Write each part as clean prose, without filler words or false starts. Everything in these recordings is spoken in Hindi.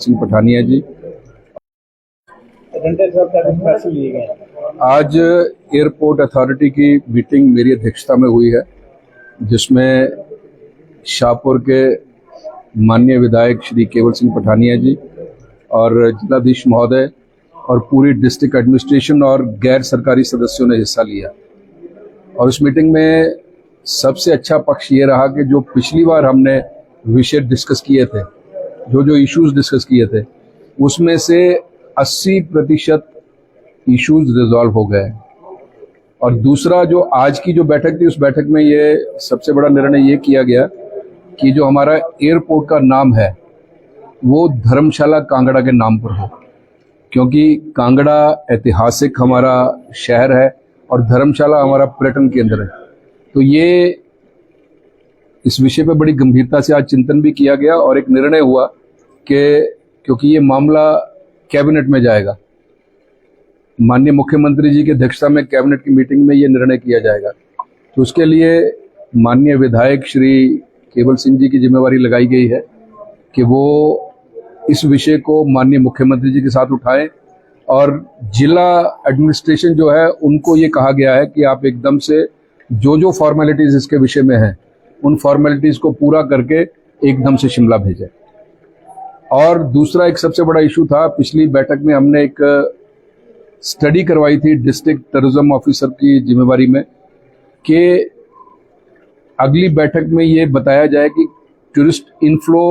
सिंह पठानिया जी। आज एयरपोर्ट अथॉरिटी की मीटिंग मेरी अध्यक्षता में हुई है, जिसमें शाहपुर के माननीय विधायक श्री केवल सिंह पठानिया जी और जिलाधीश महोदय और पूरी डिस्ट्रिक्ट एडमिनिस्ट्रेशन और गैर सरकारी सदस्यों ने हिस्सा लिया। और इस मीटिंग में सबसे अच्छा पक्ष ये रहा कि जो पिछली बार हमने विषय डिस्कस किए थे, जो इश्यूज डिस्कस किए थे, उसमें से 80% इश्यूज रिजॉल्व हो गए। और दूसरा, जो आज की जो बैठक थी, उस बैठक में ये सबसे बड़ा निर्णय ये किया गया कि जो हमारा एयरपोर्ट का नाम है वो धर्मशाला कांगड़ा के नाम पर हो, क्योंकि कांगड़ा ऐतिहासिक हमारा शहर है और धर्मशाला हमारा पर्यटन केंद्र है। तो ये इस विषय पर बड़ी गंभीरता से आज चिंतन भी किया गया और एक निर्णय हुआ कि क्योंकि ये मामला कैबिनेट में जाएगा, माननीय मुख्यमंत्री जी की अध्यक्षता में कैबिनेट की मीटिंग में ये निर्णय किया जाएगा, तो उसके लिए माननीय विधायक श्री केवल सिंह जी की जिम्मेवारी लगाई गई है कि वो इस विषय को माननीय मुख्यमंत्री जी के साथ उठाएं। और जिला एडमिनिस्ट्रेशन जो है, उनको ये कहा गया है कि आप एकदम से जो फॉर्मेलिटीज इसके विषय में हैं, उन फॉर्मेलिटीज को पूरा करके एकदम से शिमला भेजें। और दूसरा एक सबसे बड़ा इशू था, पिछली बैठक में हमने एक स्टडी करवाई थी डिस्ट्रिक्ट टूरिज्म ऑफिसर की जिम्मेवारी में कि अगली बैठक में ये बताया जाए कि टूरिस्ट इनफ्लो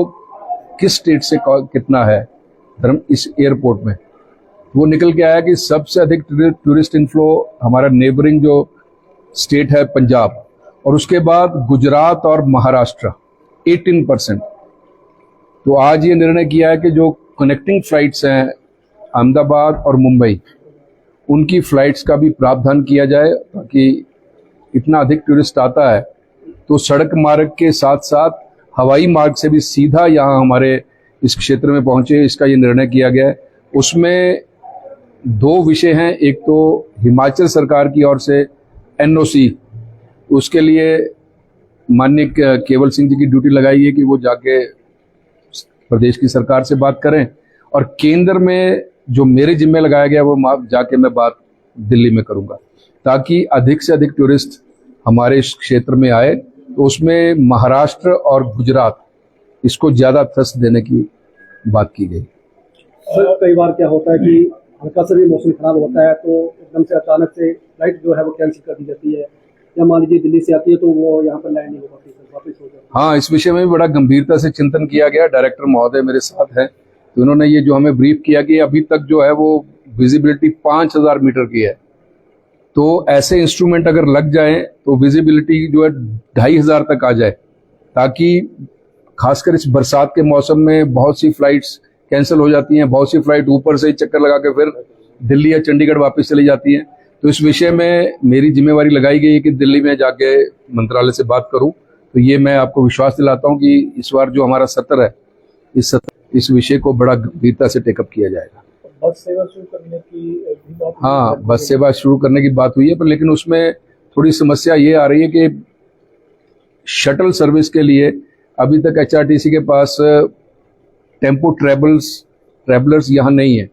किस स्टेट से कितना है इस एयरपोर्ट में। वो निकल के आया कि सबसे अधिक टूरिस्ट इनफ्लो हमारा नेबरिंग जो स्टेट है पंजाब, और उसके बाद गुजरात और महाराष्ट्र 18%। तो आज ये निर्णय किया है कि जो कनेक्टिंग फ्लाइट्स हैं अहमदाबाद और मुंबई, उनकी फ्लाइट्स का भी प्रावधान किया जाए, ताकि इतना अधिक टूरिस्ट आता है तो सड़क मार्ग के साथ साथ हवाई मार्ग से भी सीधा यहाँ हमारे इस क्षेत्र में पहुंचे। इसका ये निर्णय किया गया है। उसमें 2 विषय हैं, एक तो हिमाचल सरकार की ओर से NOC, उसके लिए माननीय केवल सिंह जी की ड्यूटी लगाई है कि वो जाके प्रदेश की सरकार से बात करें, और केंद्र में जो मेरे जिम्मे लगाया गया वो जाके मैं बात दिल्ली में करूंगा, ताकि अधिक से अधिक टूरिस्ट हमारे इस क्षेत्र में आए। तो उसमें महाराष्ट्र और गुजरात, इसको ज्यादा थ्रस्ट देने की बात की गई। सर, कई बार क्या होता है कि हल्का सा भी मौसम खराब होता है तो एकदम से अचानक से फ्लाइट जो है वो कैंसिल कर दी जाती है, या मान लीजिए दिल्ली से आती है तो वो यहाँ पर लैंड नहीं हो पाती, वापस हो जाती है। हाँ, इस विषय में भी बड़ा गंभीरता से चिंतन किया गया। डायरेक्टर महोदय मेरे साथ हैं, तो उन्होंने ये जो हमें ब्रीफ किया कि अभी तक जो है वो विजिबिलिटी 5000 मीटर की है। तो ऐसे इंस्ट्रूमेंट अगर लग जाए तो विजिबिलिटी जो है 2500 तक आ जाए, ताकि खासकर इस बरसात के मौसम में बहुत सी फ्लाइट्स कैंसिल हो जाती हैं, बहुत सी फ्लाइट ऊपर से ही चक्कर लगा के फिर दिल्ली या चंडीगढ़ वापस चली जाती हैं। तो इस विषय में मेरी जिम्मेवारी लगाई गई है कि दिल्ली में जाके मंत्रालय से बात करूं। तो ये मैं आपको विश्वास दिलाता हूं कि इस बार जो हमारा सत्र है, इस विषय को बड़ा गंभीरता से टेकअप किया जाएगा। बस सेवा शुरू करने की बात, हाँ, बस सेवा शुरू करने की बात हुई है, पर लेकिन उसमें थोड़ी समस्या ये आ रही है कि शटल सर्विस के लिए अभी तक HRTC के पास टेम्पो ट्रेवलर्स यहाँ नहीं है।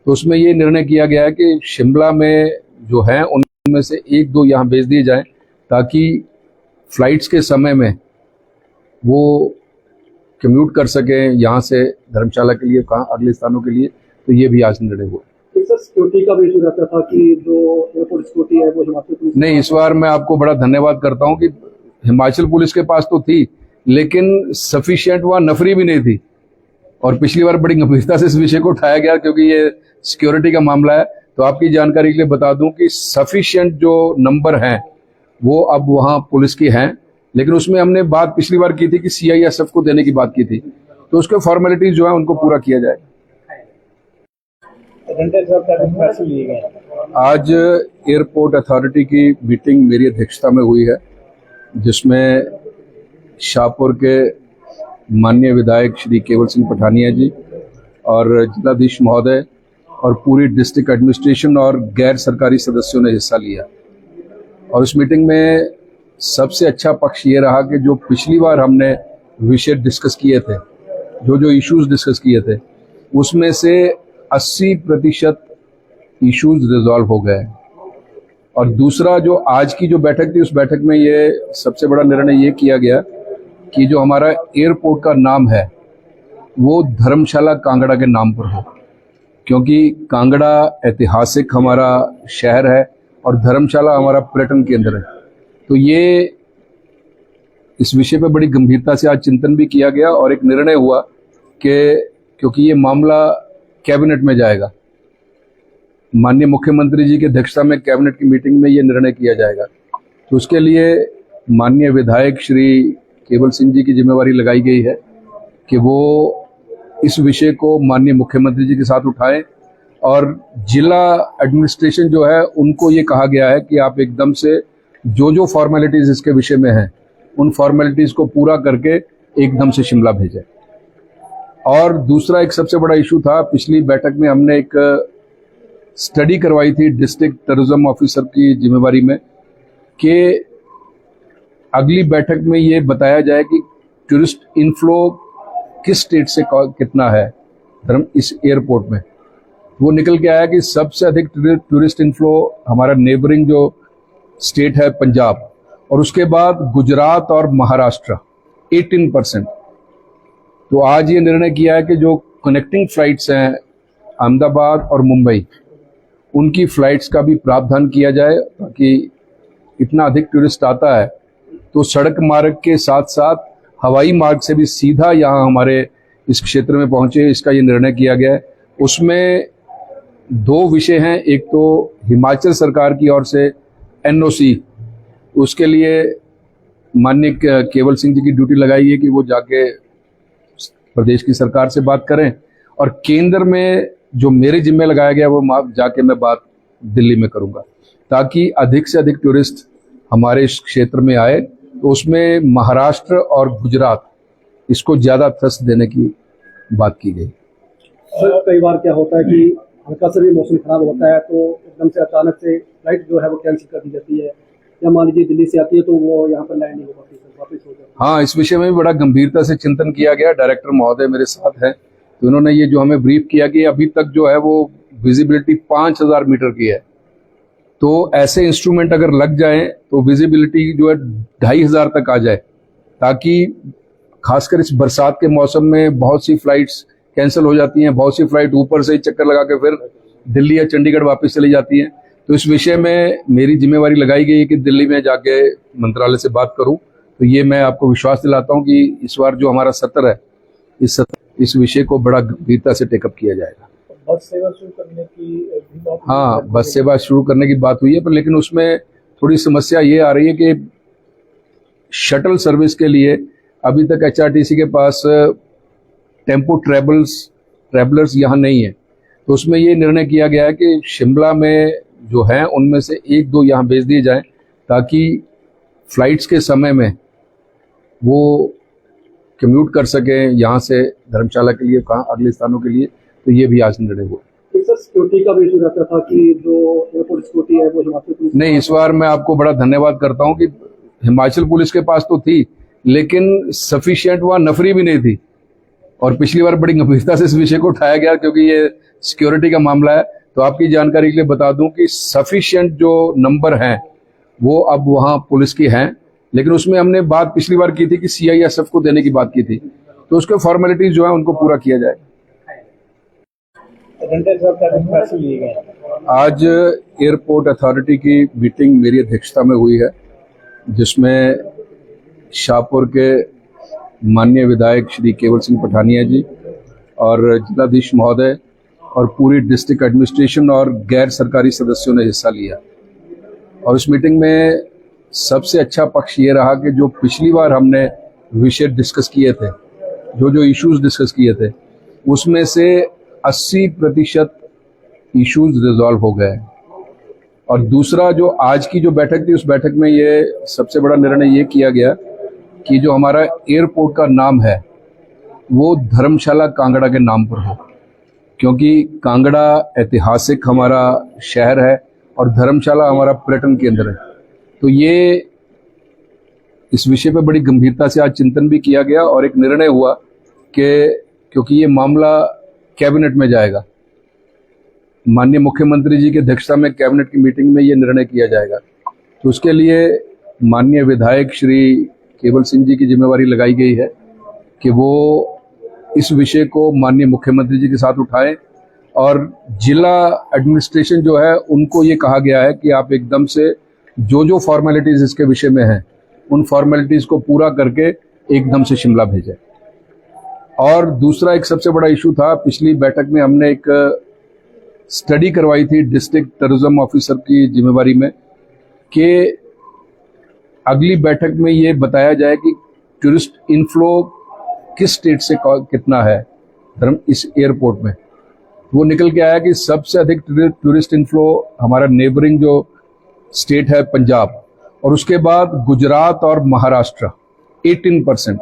तो उसमें ये निर्णय किया गया है कि शिमला में जो है उनमें से 1-2 यहाँ भेज दिए जाएं, ताकि फ्लाइट्स के समय में वो कम्यूट कर सकें यहाँ से धर्मशाला के लिए, कहाँ अगले स्थानों के लिए। तो ये भी आज निर्णय हुआ। सिक्योरिटी का भी इशू रहता था कि जो एयरपोर्ट सिक्योरिटी है वो हिमाचल पुलिस नहीं, इस बार मैं आपको बड़ा धन्यवाद करता हूँ कि हिमाचल पुलिस के पास तो थी, लेकिन सफिशिएंट वहाँ नफरी भी नहीं थी। और पिछली बार बड़ी गंभीरता से इस विषय को उठाया गया, क्योंकि ये सिक्योरिटी का मामला है। तो आपकी जानकारी के लिए बता दूं कि सफिशिएंट जो नंबर हैं वो अब वहाँ पुलिस की हैं, लेकिन उसमें हमने बात पिछली बार की थी कि CISF को देने की बात की थी। तो उसके फॉर्मेलिटीज जो है उनको पूरा किया जाए। आज एयरपोर्ट अथॉरिटी की मीटिंग मेरी अध्यक्षता में हुई है, जिसमें शाहपुर के माननीय विधायक श्री केवल सिंह पठानिया जी और जिलाधीश महोदय और पूरी डिस्ट्रिक्ट एडमिनिस्ट्रेशन और गैर सरकारी सदस्यों ने हिस्सा लिया। और इस मीटिंग में सबसे अच्छा पक्ष ये रहा कि जो पिछली बार हमने विषय डिस्कस किए थे, जो इश्यूज डिस्कस किए थे, उसमें से 80% इश्यूज रिजॉल्व हो गए हैं। और दूसरा जो आज की जो बैठक थी, उस बैठक में ये सबसे बड़ा निर्णय ये किया गया कि जो हमारा एयरपोर्ट का नाम है वो धर्मशाला कांगड़ा के नाम पर हो, क्योंकि कांगड़ा ऐतिहासिक हमारा शहर है और धर्मशाला हमारा पर्यटन केंद्र है। तो ये इस विषय पे बड़ी गंभीरता से आज चिंतन भी किया गया और एक निर्णय हुआ कि क्योंकि ये मामला कैबिनेट में जाएगा, माननीय मुख्यमंत्री जी की अध्यक्षता में कैबिनेट की मीटिंग में ये निर्णय किया जाएगा, तो उसके लिए माननीय विधायक श्री केवल सिंह जी की जिम्मेवारी लगाई गई है कि वो इस विषय को माननीय मुख्यमंत्री जी के साथ उठाएं। और जिला एडमिनिस्ट्रेशन जो है उनको ये कहा गया है कि आप एकदम से जो फॉर्मेलिटीज इसके विषय में हैं उन फॉर्मेलिटीज को पूरा करके एकदम से शिमला भेजें। और दूसरा एक सबसे बड़ा इशू था, पिछली बैठक में हमने एक स्टडी करवाई थी डिस्ट्रिक्ट टूरिज्म ऑफिसर की जिम्मेवारी में कि अगली बैठक में ये बताया जाए कि टूरिस्ट इनफ्लो किस स्टेट से कितना है इस एयरपोर्ट में। वो निकल के आया कि सबसे अधिक टूरिस्ट इनफ्लो हमारा नेबरिंग जो स्टेट है पंजाब, और उसके बाद गुजरात और महाराष्ट्र 18%। तो आज ये निर्णय किया है कि जो कनेक्टिंग फ्लाइट्स हैं अहमदाबाद और मुंबई, उनकी फ्लाइट्स का भी प्रावधान किया जाए, ताकि इतना अधिक टूरिस्ट आता है तो सड़क मार्ग के साथ साथ हवाई मार्ग से भी सीधा यहाँ हमारे इस क्षेत्र में पहुंचे। इसका ये निर्णय किया गया है। उसमें दो विषय हैं, एक तो हिमाचल सरकार की ओर से एनओसी, उसके लिए माननीय केवल सिंह जी की ड्यूटी लगाई है कि वो जाके प्रदेश की सरकार से बात करें, और केंद्र में जो मेरे जिम्मे लगाया गया वो जाके मैं बात दिल्ली में करूंगा, ताकि अधिक से अधिक टूरिस्ट हमारे इस क्षेत्र में आए। तो उसमें महाराष्ट्र और गुजरात इसको ज्यादा थ्रस्ट देने की बात की गई। सर, कई बार क्या होता है कि हल्का सा भी मौसम खराब होता है तो एकदम से अचानक से फ्लाइट जो है वो कैंसिल कर दी जाती है, या मान लीजिए दिल्ली से आती है तो वो यहाँ पर लैंड नहीं हो पाती, सर वापस हो जाती है। हाँ, इस विषय में भी बड़ा गंभीरता से चिंतन किया गया। डायरेक्टर महोदय मेरे साथ हैं, तो उन्होंने ये जो हमें ब्रीफ किया कि अभी तक जो है वो विजिबिलिटी 5000 मीटर की है, तो ऐसे इंस्ट्रूमेंट अगर लग जाएं तो विजिबिलिटी जो है 2500 तक आ जाए, ताकि खासकर इस बरसात के मौसम में बहुत सी फ्लाइट्स कैंसिल हो जाती हैं, बहुत सी फ्लाइट ऊपर से ही चक्कर लगा के फिर दिल्ली या चंडीगढ़ वापस चली जाती हैं। तो इस विषय में मेरी जिम्मेवारी लगाई गई है कि दिल्ली में जाके मंत्रालय से बात करूं। तो ये मैं आपको विश्वास दिलाता हूं कि इस बार जो हमारा सत्र है, इस विषय को बड़ा गंभीरता से टेकअप किया जाएगा। बस सेवा शुरू करने की बात, हाँ, बस सेवा शुरू करने की बात हुई है, पर लेकिन उसमें थोड़ी समस्या ये आ रही है कि शटल सर्विस के लिए अभी तक एचआरटीसी के पास टेम्पो ट्रैवलर्स यहाँ नहीं है। तो उसमें ये निर्णय किया गया है कि शिमला में जो है उनमें से 1-2 यहाँ भेज दिए जाएं, ताकि फ्लाइट्स के समय में वो कम्यूट कर सकें यहाँ से धर्मशाला के लिए, कहाँ अगले स्थानों के लिए। तो ये भी आज निर्णय हुआ। सर, सिक्योरिटी का भी इशू रहता था कि जो एयरपोर्ट सिक्योरिटी है वो हिमाचल पुलिस नहीं, इस बार मैं आपको बड़ा धन्यवाद करता हूँ कि हिमाचल पुलिस के पास तो थी, लेकिन सफिशिएंट वहाँ नफरी भी नहीं थी। और पिछली बार बड़ी गंभीरता से इस विषय को उठाया गया क्योंकि ये सिक्योरिटी का मामला है। तो आपकी जानकारी के लिए बता दूं कि सफिशिएंट जो नंबर हैं वो अब वहाँ पुलिस की हैं, लेकिन उसमें हमने बात पिछली बार की थी कि सीआईएसएफ को देने की बात की थी, तो उसके फॉर्मेलिटीज जो है उनको पूरा किया जाए। आज एयरपोर्ट अथॉरिटी की मीटिंग मेरी अध्यक्षता में हुई है, जिसमें शाहपुर के माननीय विधायक श्री केवल सिंह पठानिया जी और जिलाधीश महोदय और पूरी डिस्ट्रिक्ट एडमिनिस्ट्रेशन और गैर सरकारी सदस्यों ने हिस्सा लिया। और इस मीटिंग में सबसे अच्छा पक्ष ये रहा कि जो पिछली बार हमने विषय डिस्कस किए थे, जो इश्यूज डिस्कस किए थे, उसमें से 80% इश्यूज रिजॉल्व हो गए। और दूसरा जो आज की जो बैठक थी, उस बैठक में ये सबसे बड़ा निर्णय ये किया गया कि जो हमारा एयरपोर्ट का नाम है वो धर्मशाला कांगड़ा के नाम पर हो, क्योंकि कांगड़ा ऐतिहासिक हमारा शहर है और धर्मशाला हमारा पर्यटन केंद्र है। तो ये इस विषय पे बड़ी गंभीरता से आज चिंतन भी किया गया और एक निर्णय हुआ कि क्योंकि ये मामला कैबिनेट में जाएगा। माननीय मुख्यमंत्री जी की अध्यक्षता में कैबिनेट की मीटिंग में ये निर्णय किया जाएगा। तो उसके लिए माननीय विधायक श्री केवल सिंह जी की जिम्मेवारी लगाई गई है कि वो इस विषय को माननीय मुख्यमंत्री जी के साथ उठाएं, और जिला एडमिनिस्ट्रेशन जो है उनको ये कहा गया है कि आप एकदम से जो जो फॉर्मेलिटीज इसके विषय में हैं उन फॉर्मेलिटीज को पूरा करके एकदम से शिमला भेजें। और दूसरा एक सबसे बड़ा इशू था, पिछली बैठक में हमने एक स्टडी करवाई थी डिस्ट्रिक्ट टूरिज्म ऑफिसर की जिम्मेवारी में कि अगली बैठक में ये बताया जाए कि टूरिस्ट इनफ्लो किस स्टेट से कितना है इस एयरपोर्ट में। वो निकल के आया कि सबसे अधिक टूरिस्ट इनफ्लो हमारा नेबरिंग जो स्टेट है पंजाब, और उसके बाद गुजरात और महाराष्ट्र 18%।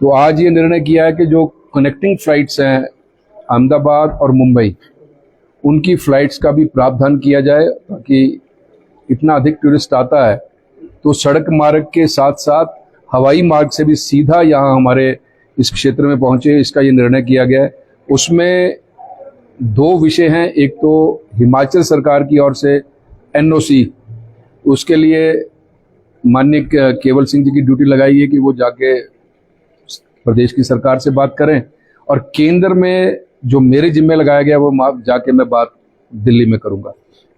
तो आज ये निर्णय किया है कि जो कनेक्टिंग फ्लाइट्स हैं अहमदाबाद और मुंबई, उनकी फ्लाइट्स का भी प्रावधान किया जाए, ताकि इतना अधिक टूरिस्ट आता है तो सड़क मार्ग के साथ साथ हवाई मार्ग से भी सीधा यहाँ हमारे इस क्षेत्र में पहुंचे। इसका ये निर्णय किया गया है। उसमें दो विषय हैं, एक तो हिमाचल सरकार की ओर से एनओसी, उसके लिए माननीय केवल सिंह जी की ड्यूटी लगाई है कि वो जाके प्रदेश की सरकार से बात करें, और केंद्र में जो मेरे जिम्मे लगाया गया वो जाके मैं बात दिल्ली में करूंगा,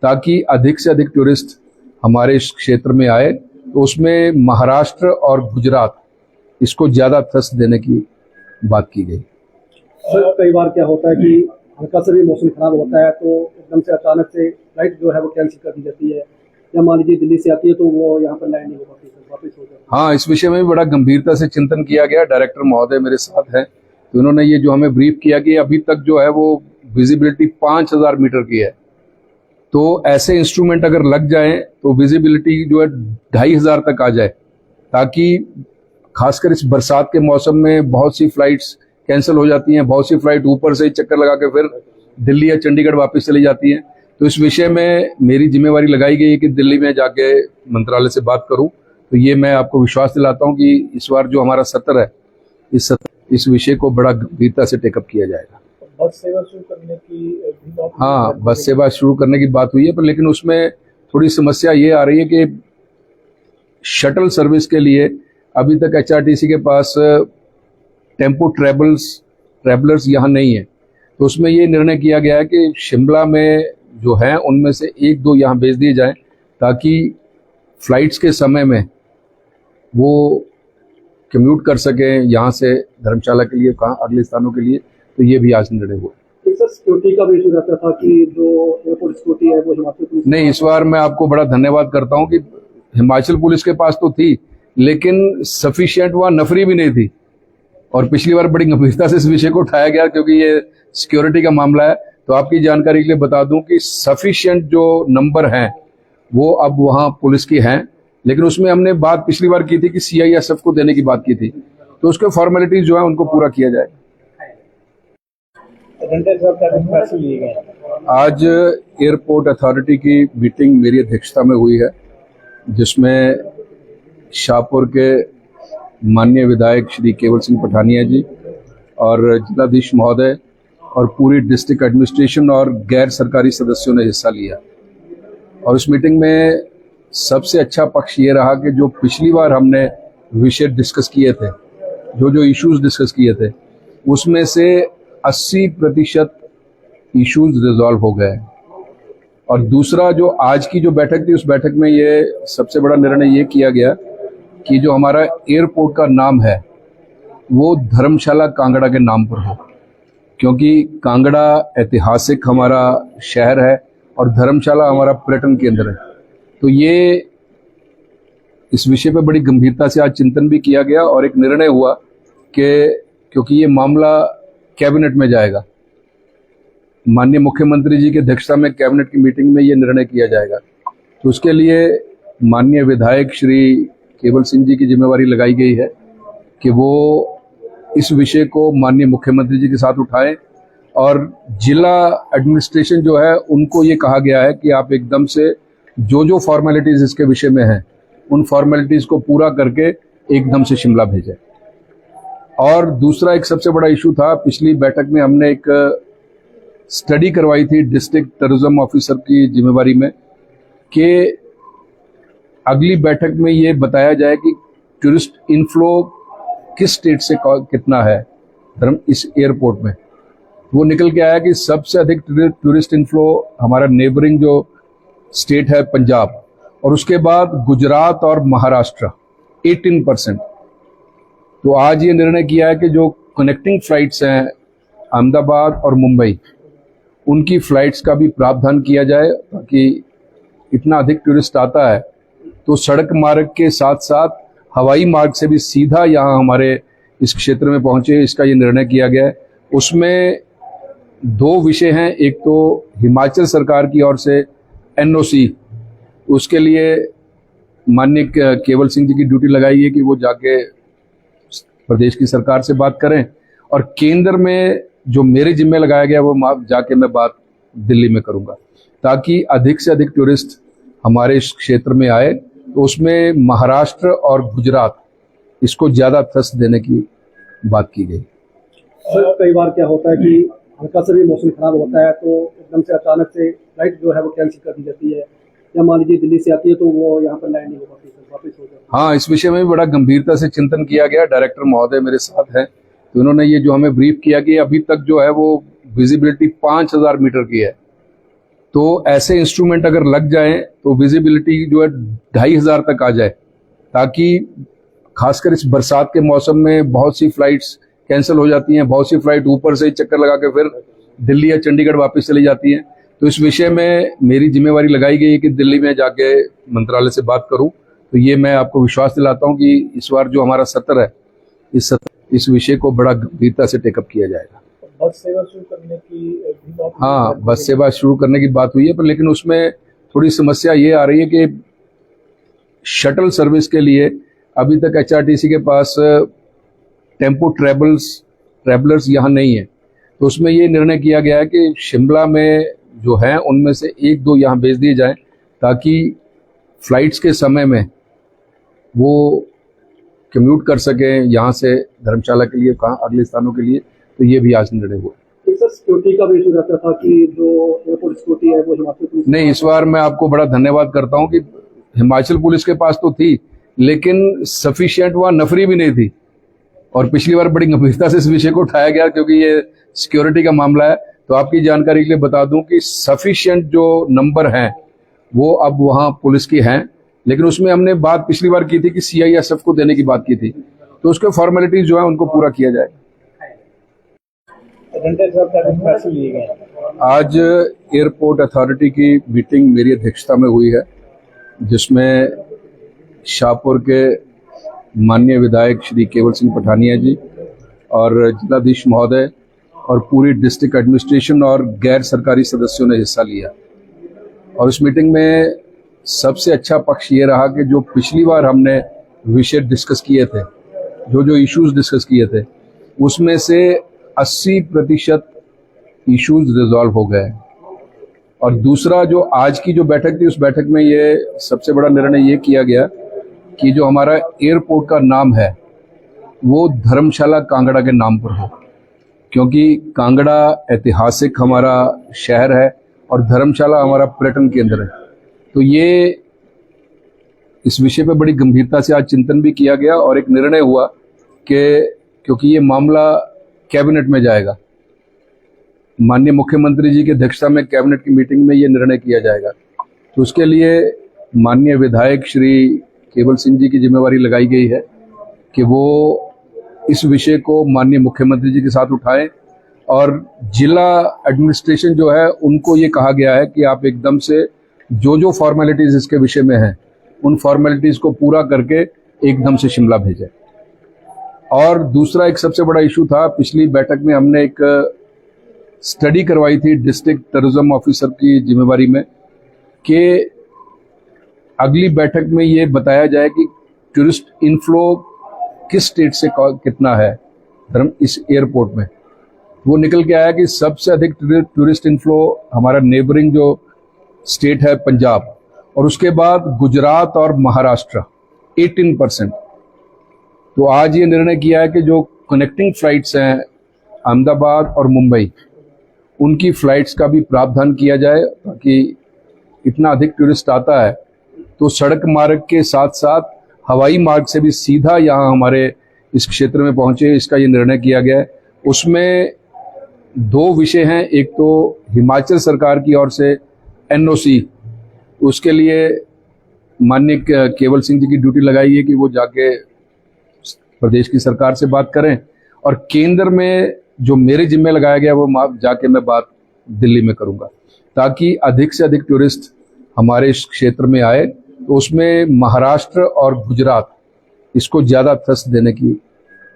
ताकि अधिक से अधिक टूरिस्ट हमारे इस क्षेत्र में आए। तो उसमें महाराष्ट्र और गुजरात इसको ज्यादा थ्रस्ट देने की बात की गई। सर, कई बार क्या होता है कि हल्का सा भी मौसम खराब होता है तो एकदम से अचानक से फ्लाइट जो है वो कैंसिल कर दी जाती है, या मान लीजिए दिल्ली से आती है तो वो यहाँ पर लैंड नहीं हो पाती, वापस हो जाती है। हाँ, इस विषय में भी बड़ा गंभीरता से चिंतन किया गया। डायरेक्टर महोदय मेरे साथ हैं, तो उन्होंने ये जो हमें ब्रीफ किया कि अभी तक जो है वो विजिबिलिटी 5000 मीटर की है, तो ऐसे इंस्ट्रूमेंट अगर लग जाएं तो विजिबिलिटी जो है 2500 तक आ जाए, ताकि खासकर इस बरसात के मौसम में बहुत सी फ्लाइट्स कैंसिल हो जाती हैं, बहुत सी फ्लाइट ऊपर से ही चक्कर लगा के फिर दिल्ली या चंडीगढ़ वापस चली जाती हैं। तो इस विषय में मेरी जिम्मेवारी लगाई गई है कि दिल्ली में जाके मंत्रालय से बात करूं। तो ये मैं आपको विश्वास दिलाता हूं कि इस बार जो हमारा सत्र है, इस विषय को बड़ा गंभीरता से टेकअप किया जाएगा। बस सेवा शुरू करने की हाँ, बस सेवा शुरू करने की बात हुई है, पर लेकिन उसमें थोड़ी समस्या ये आ रही है कि शटल सर्विस के लिए अभी तक एचआरटीसी के पास टेम्पो ट्रैवलर्स यहाँ नहीं है। तो उसमें ये निर्णय किया गया है कि शिमला में जो है उनमें से एक दो यहाँ भेज दिए जाएं, ताकि फ्लाइट्स के समय में वो कम्यूट कर सकें यहाँ से धर्मशाला के लिए, कहाँ अगले स्थानों के लिए। तो ये भी आज निर्णय हुआ। सर, सिक्योरिटी का भी इशू रहता था कि जो एयरपोर्ट सिक्योरिटी है वो हिमाचल पुलिस नहीं, इस बार मैं आपको बड़ा धन्यवाद करता हूँ कि हिमाचल पुलिस के पास तो थी, लेकिन सफिशिएंट वहाँ नफरी भी नहीं थी। और पिछली बार बड़ी गंभीरता से इस विषय को उठाया गया, क्योंकि ये सिक्योरिटी का मामला है। तो आपकी जानकारी के लिए बता दूं कि सफिशिएंट जो नंबर हैं वो अब वहाँ पुलिस की हैं, लेकिन उसमें हमने बात पिछली बार की थी कि सीआईएसएफ को देने की बात की थी। तो उसके फॉर्मेलिटीज जो है उनको पूरा किया जाए। आज एयरपोर्ट अथॉरिटी की मीटिंग मेरी अध्यक्षता में हुई है, जिसमें शाहपुर के माननीय विधायक श्री केवल सिंह पठानिया जी और जिलाधीश महोदय और पूरी डिस्ट्रिक्ट एडमिनिस्ट्रेशन और गैर सरकारी सदस्यों ने हिस्सा लिया। और उस मीटिंग में सबसे अच्छा पक्ष ये रहा कि जो पिछली बार हमने विषय डिस्कस किए थे, जो इश्यूज डिस्कस किए थे, उसमें से 80% इश्यूज रिजॉल्व हो गए। और दूसरा जो आज की जो बैठक थी, उस बैठक में ये सबसे बड़ा निर्णय ये किया गया कि जो हमारा एयरपोर्ट का नाम है वो धर्मशाला कांगड़ा के नाम पर हो, क्योंकि कांगड़ा ऐतिहासिक हमारा शहर है और धर्मशाला हमारा पर्यटन केंद्र है। तो ये इस विषय पे बड़ी गंभीरता से आज चिंतन भी किया गया और एक निर्णय हुआ कि क्योंकि ये मामला कैबिनेट में जाएगा, माननीय मुख्यमंत्री जी की अध्यक्षता में कैबिनेट की मीटिंग में ये निर्णय किया जाएगा। तो उसके लिए माननीय विधायक श्री केवल सिंह जी की जिम्मेवारी लगाई गई है कि वो इस विषय को माननीय मुख्यमंत्री जी के साथ उठाएं, और जिला एडमिनिस्ट्रेशन जो है उनको ये कहा गया है कि आप एकदम से जो फॉर्मेलिटीज इसके विषय में हैं उन फॉर्मेलिटीज को पूरा करके एकदम से शिमला भेजें। और दूसरा एक सबसे बड़ा इशू था, पिछली बैठक में हमने एक स्टडी करवाई थी डिस्ट्रिक्ट टूरिज्म ऑफिसर की जिम्मेवारी में कि अगली बैठक में ये बताया जाए कि टूरिस्ट इनफ्लो किस स्टेट से कितना है इस एयरपोर्ट में। वो निकल के आया कि सबसे अधिक टूरिस्ट इनफ्लो हमारा नेबरिंग जो स्टेट है पंजाब, और उसके बाद गुजरात और महाराष्ट्र 18%। तो आज ये निर्णय किया है कि जो कनेक्टिंग फ्लाइट्स हैं अहमदाबाद और मुंबई, उनकी फ्लाइट्स का भी प्रावधान किया जाए, ताकि इतना अधिक टूरिस्ट आता है तो सड़क मार्ग के साथ साथ हवाई मार्ग से भी सीधा यहाँ हमारे इस क्षेत्र में पहुंचे। इसका ये निर्णय किया गया है। उसमें दो विषय हैं, एक तो हिमाचल सरकार की ओर से एनओसी, उसके लिए माननीय केवल सिंह जी की ड्यूटी लगाई है कि वो जाके प्रदेश की सरकार से बात करें, और केंद्र में जो मेरे जिम्मे लगाया गया वो जाके मैं बात दिल्ली में करूंगा, ताकि अधिक से अधिक टूरिस्ट हमारे इस क्षेत्र में आए। तो उसमें महाराष्ट्र और गुजरात, इसको ज्यादा थ्रस्ट देने की बात की गई। सर, कई बार क्या होता है कि हल्का सा भी मौसम खराब होता है तो एकदम से अचानक से फ्लाइट जो है वो कैंसिल कर दी जाती है, या मान लीजिए दिल्ली से आती है तो वो यहाँ पर लैंड नहीं हो पाती, वापस हो जाती है। हाँ, इस विषय में भी बड़ा गंभीरता से चिंतन किया गया। डायरेक्टर महोदय मेरे साथ हैं, तो उन्होंने ये जो हमें ब्रीफ किया कि अभी तक जो है वो विजिबिलिटी 5000 मीटर की है, तो ऐसे इंस्ट्रूमेंट अगर लग जाएं तो विजिबिलिटी जो है 2500 तक आ जाए, ताकि खासकर इस बरसात के मौसम में बहुत सी फ्लाइट्स कैंसिल हो जाती हैं, बहुत सी फ्लाइट ऊपर से ही चक्कर लगा के फिर दिल्ली या चंडीगढ़ वापस चली जाती हैं। तो इस विषय में मेरी जिम्मेवारी लगाई गई है कि दिल्ली में जाके मंत्रालय से बात करूं। तो ये मैं आपको विश्वास दिलाता हूं कि इस बार जो हमारा सत्र है, इस विषय को बड़ा गंभीरता से टेकअप किया जाएगा। बस सेवा शुरू करने की बात, हाँ, बस सेवा शुरू करने की बात हुई है, पर लेकिन उसमें थोड़ी समस्या ये आ रही है कि शटल सर्विस के लिए अभी तक एचआरटीसी के पास टेम्पो ट्रेवलर्स यहाँ नहीं है। तो उसमें ये निर्णय किया गया है कि शिमला में जो है उनमें से एक दो यहाँ भेज दिए जाएं, ताकि फ्लाइट्स के समय में वो कम्यूट कर सकें यहाँ से धर्मशाला के लिए, कहाँ अगले स्थानों के लिए। तो ये भी आज निर्णय हुआ। सर, सिक्योरिटी का भी इशू रहता था कि जो एयरपोर्ट सिक्योरिटी है वो हिमाचल पुलिस नहीं, इस बार मैं आपको बड़ा धन्यवाद करता हूँ कि हिमाचल पुलिस के पास तो थी, लेकिन सफिशिएंट वहाँ नफरी भी नहीं थी। और पिछली बार बड़ी गंभीरता से इस विषय को उठाया गया, क्योंकि ये सिक्योरिटी का मामला है। तो आपकी जानकारी के लिए बता दूं कि सफिशिएंट जो नंबर हैं वो अब वहाँ पुलिस की हैं, लेकिन उसमें हमने बात पिछली बार की थी कि सीआईएसएफ को देने की बात की थी। तो उसके फॉर्मेलिटीज जो है उनको पूरा किया जाए। आज एयरपोर्ट अथॉरिटी की मीटिंग मेरी अध्यक्षता में हुई है, जिसमें शाहपुर के माननीय विधायक श्री केवल सिंह पठानिया जी और जिलाधीश महोदय और पूरी डिस्ट्रिक्ट एडमिनिस्ट्रेशन और गैर सरकारी सदस्यों ने हिस्सा लिया। और इस मीटिंग में सबसे अच्छा पक्ष ये रहा कि जो पिछली बार हमने विषय डिस्कस किए थे, जो इश्यूज डिस्कस किए थे, उसमें से 80% इश्यूज रिजॉल्व हो गए। और दूसरा जो आज की जो बैठक थी, उस बैठक में ये सबसे बड़ा निर्णय ये किया गया कि जो हमारा एयरपोर्ट का नाम है वो धर्मशाला कांगड़ा के नाम पर हो, क्योंकि कांगड़ा ऐतिहासिक हमारा शहर है और धर्मशाला हमारा पर्यटन केंद्र है। तो ये इस विषय पे बड़ी गंभीरता से आज चिंतन भी किया गया और एक निर्णय हुआ कि क्योंकि ये मामला कैबिनेट में जाएगा, माननीय मुख्यमंत्री जी की अध्यक्षता में कैबिनेट की मीटिंग में ये निर्णय किया जाएगा। तो उसके लिए माननीय विधायक श्री केवल सिंह जी की जिम्मेवारी लगाई गई है कि वो इस विषय को माननीय मुख्यमंत्री जी के साथ उठाएं, और जिला एडमिनिस्ट्रेशन जो है उनको ये कहा गया है कि आप एकदम से जो फॉर्मेलिटीज इसके विषय में हैं उन फॉर्मेलिटीज को पूरा करके एकदम से शिमला भेजें। और दूसरा एक सबसे बड़ा इशू था, पिछली बैठक में हमने एक स्टडी करवाई थी डिस्ट्रिक्ट टूरिज्म ऑफिसर की जिम्मेवारी में कि अगली बैठक में ये बताया जाए कि टूरिस्ट इनफ्लो किस स्टेट से कितना है इस एयरपोर्ट में। वो निकल के आया कि सबसे अधिक टूरिस्ट इनफ्लो हमारा नेबरिंग जो स्टेट है पंजाब, और उसके बाद गुजरात और महाराष्ट्र 18%। तो आज ये निर्णय किया है कि जो कनेक्टिंग फ्लाइट्स हैं अहमदाबाद और मुंबई, उनकी फ्लाइट्स का भी प्रावधान किया जाए, ताकि इतना अधिक टूरिस्ट आता है तो सड़क मार्ग के साथ साथ हवाई मार्ग से भी सीधा यहाँ हमारे इस क्षेत्र में पहुंचे, इसका ये निर्णय किया गया है। उसमें दो विषय हैं, एक तो हिमाचल सरकार की ओर से एनओसी, उसके लिए माननीय केवल सिंह जी की ड्यूटी लगाई है कि वो जाके प्रदेश की सरकार से बात करें, और केंद्र में जो मेरे जिम्मे लगाया गया वो जाके मैं बात दिल्ली में करूंगा, ताकि अधिक से अधिक टूरिस्ट हमारे इस क्षेत्र में आए। तो उसमें महाराष्ट्र और गुजरात, इसको ज़्यादा थ्रस्ट देने की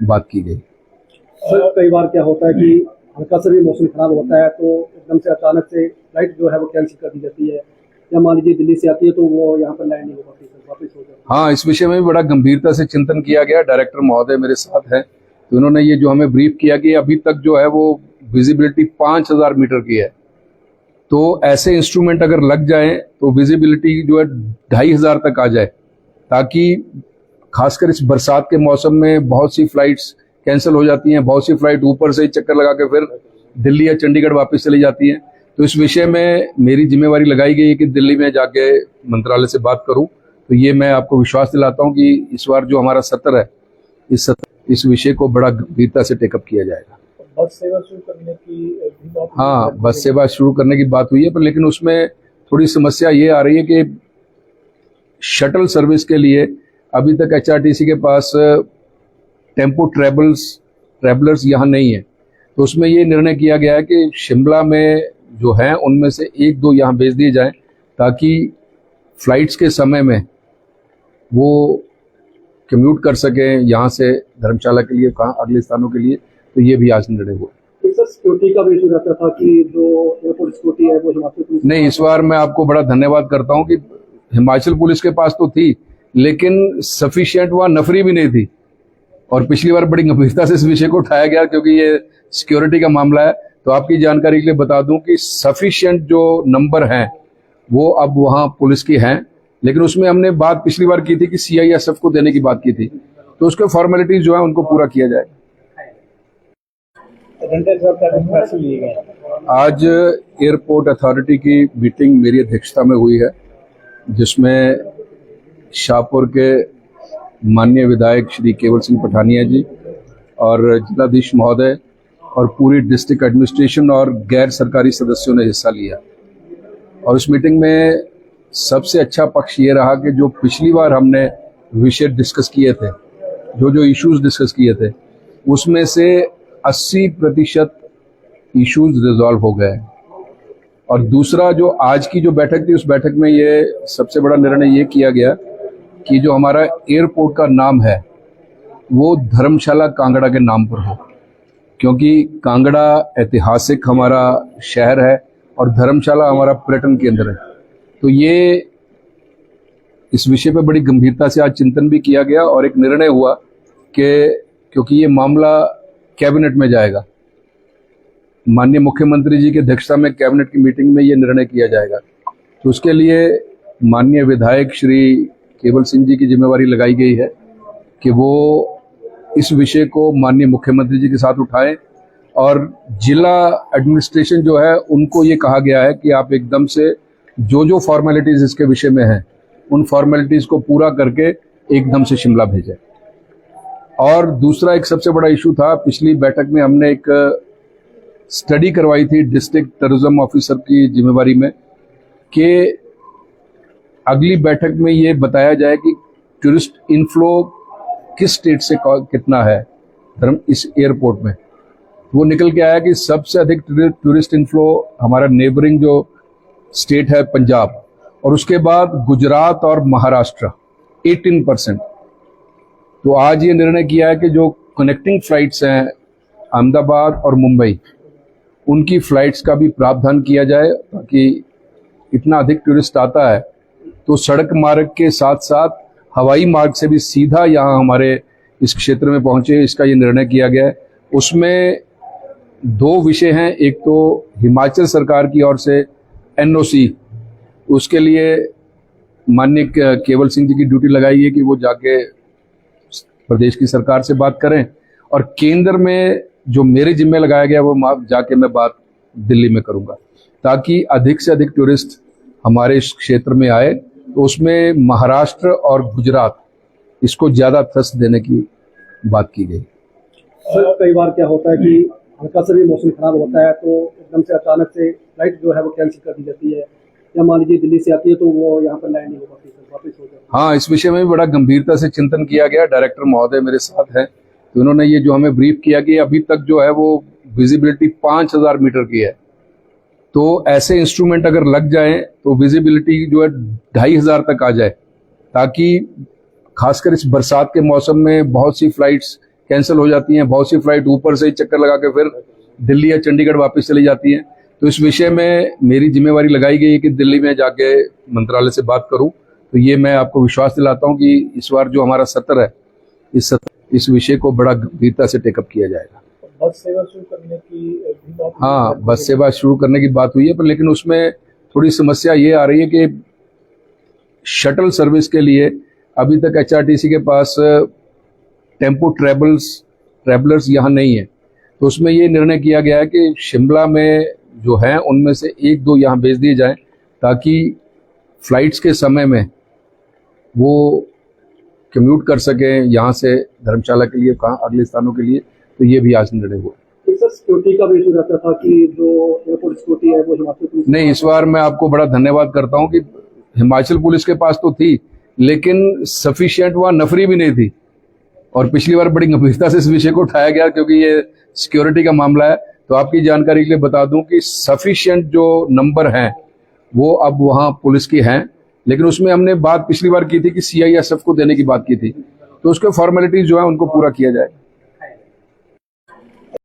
बात की गई। सर, कई बार क्या होता है कि हल्का सा भी मौसम खराब होता है तो एकदम से अचानक से फ्लाइट जो है वो कैंसिल कर दी जाती है, या मान लीजिए दिल्ली से आती है तो वो यहाँ पर लैंड नहीं हो पाती, सर वापस हो जाती है। हाँ, इस विषय में भी बड़ा गंभीरता से चिंतन किया गया। डायरेक्टर महोदय मेरे साथ हैं, तो उन्होंने ये जो हमें ब्रीफ किया कि अभी तक जो है वो विजिबिलिटी 5000 मीटर की है, तो ऐसे इंस्ट्रूमेंट अगर लग जाए तो विजिबिलिटी जो है 2500 तक आ जाए, ताकि खासकर इस बरसात के मौसम में बहुत सी फ्लाइट्स कैंसिल हो जाती हैं, बहुत सी फ्लाइट ऊपर से चक्कर लगा के फिर दिल्ली या चंडीगढ़ वापस चली जाती हैं। तो इस विषय में मेरी जिम्मेवारी लगाई गई है कि दिल्ली में जाके मंत्रालय से बात करूं। तो ये मैं आपको विश्वास दिलाता हूं कि इस बार जो हमारा सत्र है, इस विषय को बड़ा गंभीरता से टेकअप किया जाएगा। बस सेवा शुरू करने की हाँ, बस सेवा शुरू करने की बात हुई है, पर लेकिन उसमें थोड़ी समस्या ये आ रही है कि शटल सर्विस के लिए अभी तक एचआरटीसी के पास टेम्पो ट्रैवलर्स यहाँ नहीं है। तो उसमें ये निर्णय किया गया है कि शिमला में जो हैं उनमें से एक दो यहाँ भेज दिए जाएं, ताकि फ्लाइट्स के समय में वो कम्यूट कर सकें यहाँ से धर्मशाला के लिए, कहाँ अगले स्थानों के लिए। तो ये भी आज निर्णय हुआ। तो सर, सिक्योरिटी का भी इशू रहता था कि जो एयरपोर्ट सिक्योरिटी है वो हिमाचल पुलिस नहीं, इस बार मैं आपको बड़ा धन्यवाद करता हूँ कि हिमाचल पुलिस के पास तो थी, लेकिन सफिशिएंट वहाँ नफरी भी नहीं थी। और पिछली बार बड़ी गंभीरता से इस विषय को उठाया गया, क्योंकि ये सिक्योरिटी का मामला है। तो आपकी जानकारी के लिए बता दूं कि सफिशिएंट जो नंबर हैं वो अब वहाँ पुलिस की हैं, लेकिन उसमें हमने बात पिछली बार की थी कि सीआईएसएफ को देने की बात की थी। तो उसके फॉर्मेलिटीज जो है उनको पूरा किया जाएगा। आज एयरपोर्ट अथॉरिटी की मीटिंग मेरी अध्यक्षता में हुई है, जिसमें शाहपुर के माननीय विधायक श्री केवल सिंह पठानिया जी और जिलाधीश महोदय और पूरी डिस्ट्रिक्ट एडमिनिस्ट्रेशन और गैर सरकारी सदस्यों ने हिस्सा लिया। और इस मीटिंग में सबसे अच्छा पक्ष ये रहा कि जो पिछली बार हमने विषय डिस्कस किए थे, जो इश्यूज डिस्कस किए थे, उसमें से 80% इश्यूज रिजॉल्व हो गए। और दूसरा, जो आज की जो बैठक थी, उस बैठक में ये सबसे बड़ा निर्णय ये किया गया कि जो हमारा एयरपोर्ट का नाम है वो धर्मशाला कांगड़ा के नाम पर हो, क्योंकि कांगड़ा ऐतिहासिक हमारा शहर है और धर्मशाला हमारा पर्यटन केंद्र है। तो ये इस विषय पे बड़ी गंभीरता से आज चिंतन भी किया गया और एक निर्णय हुआ कि क्योंकि ये मामला कैबिनेट में जाएगा, माननीय मुख्यमंत्री जी की अध्यक्षता में कैबिनेट की मीटिंग में ये निर्णय किया जाएगा। तो उसके लिए माननीय विधायक श्री केवल सिंह जी की जिम्मेवारी लगाई गई है कि वो इस विषय को माननीय मुख्यमंत्री जी के साथ उठाएं, और जिला एडमिनिस्ट्रेशन जो है उनको ये कहा गया है कि आप एकदम से जो फॉर्मेलिटीज इसके विषय में हैं उन फॉर्मेलिटीज को पूरा करके एकदम से शिमला भेजें। और दूसरा एक सबसे बड़ा इशू था, पिछली बैठक में हमने एक स्टडी करवाई थी डिस्ट्रिक्ट टूरिज्म ऑफिसर की जिम्मेवारी में कि अगली बैठक में ये बताया जाए कि टूरिस्ट इनफ्लो किस स्टेट से कितना है इस एयरपोर्ट में। वो निकल के आया कि सबसे अधिक टूरिस्ट इनफ्लो हमारा नेबरिंग जो स्टेट है पंजाब, और उसके बाद गुजरात और महाराष्ट्र 18%। तो आज ये निर्णय किया है कि जो कनेक्टिंग फ्लाइट्स हैं अहमदाबाद और मुंबई, उनकी फ्लाइट्स का भी प्रावधान किया जाए, ताकि इतना अधिक टूरिस्ट आता है तो सड़क मार्ग के साथ साथ हवाई मार्ग से भी सीधा यहाँ हमारे इस क्षेत्र में पहुंचे, इसका ये निर्णय किया गया है। उसमें दो विषय हैं, एक तो हिमाचल सरकार की ओर से एनओसी, उसके लिए माननीय केवल सिंह जी की ड्यूटी लगाई है कि वो जाके प्रदेश की सरकार से बात करें, और केंद्र में जो मेरे जिम्मे लगाया गया वो जाके मैं बात दिल्ली में करूंगा, ताकि अधिक से अधिक टूरिस्ट हमारे इस क्षेत्र में आए। तो उसमें महाराष्ट्र और गुजरात इसको ज़्यादा थ्रस्ट देने की बात की गई। सर कई बार क्या होता है कि हल्का सा भी मौसम खराब होता है तो एकदम से अचानक से फ्लाइट जो है वो कैंसिल कर दी जाती है, या मान लीजिए दिल्ली से आती है तो वो यहाँ पर लैंड नहीं हो पाती, सर वापस हो जाती है। हाँ, इस विषय में भी बड़ा गंभीरता से चिंतन किया गया। डायरेक्टर महोदय मेरे साथ हैं, तो उन्होंने ये जो हमें ब्रीफ किया कि अभी तक जो है वो विजिबिलिटी 5000 मीटर की है, तो ऐसे इंस्ट्रूमेंट अगर लग जाएं तो विजिबिलिटी जो है 2500 तक आ जाए, ताकि खासकर इस बरसात के मौसम में बहुत सी फ्लाइट्स कैंसिल हो जाती हैं, बहुत सी फ्लाइट ऊपर से ही चक्कर लगा के फिर दिल्ली या चंडीगढ़ वापस चली जाती हैं। तो इस विषय में मेरी जिम्मेवारी लगाई गई है कि दिल्ली में जाके मंत्रालय से बात करूं। तो ये मैं आपको विश्वास दिलाता हूं कि इस बार जो हमारा सत्र है, इस विषय को बड़ा गंभीरता से टेकअप किया जाएगा। बस सेवा शुरू करने की हाँ, बस सेवा शुरू करने की बात हुई है, पर लेकिन उसमें थोड़ी समस्या ये आ रही है कि शटल सर्विस के लिए अभी तक एचआरटीसी के पास टेम्पो ट्रैवलर्स यहाँ नहीं है। तो उसमें ये निर्णय किया गया है कि शिमला में जो है उनमें से 1-2 यहाँ भेज दिए जाएं, ताकि फ्लाइट्स के समय में वो कम्यूट कर सकें यहाँ से धर्मशाला के लिए, कहाँ अगले स्थानों के लिए। तो ये भी आज निर्णय हुआ। सर सिक्योरिटी का भी इशू रहता था कि जो एयरपोर्ट सिक्योरिटी है वो हिमाचल पुलिस नहीं, इस बार मैं आपको बड़ा धन्यवाद करता हूँ कि हिमाचल पुलिस के पास तो थी, लेकिन सफिशिएंट वहाँ नफरी भी नहीं थी। और पिछली बार बड़ी गंभीरता से इस विषय को उठाया गया क्योंकि ये सिक्योरिटी का मामला है। तो आपकी जानकारी के लिए बता दूं कि सफिशिएंट जो नंबर हैं वो अब वहाँ पुलिस की हैं, लेकिन उसमें हमने बात पिछली बार की थी कि CISF को देने की बात की थी, तो उसके फॉर्मेलिटीज जो है उनको पूरा किया जाए।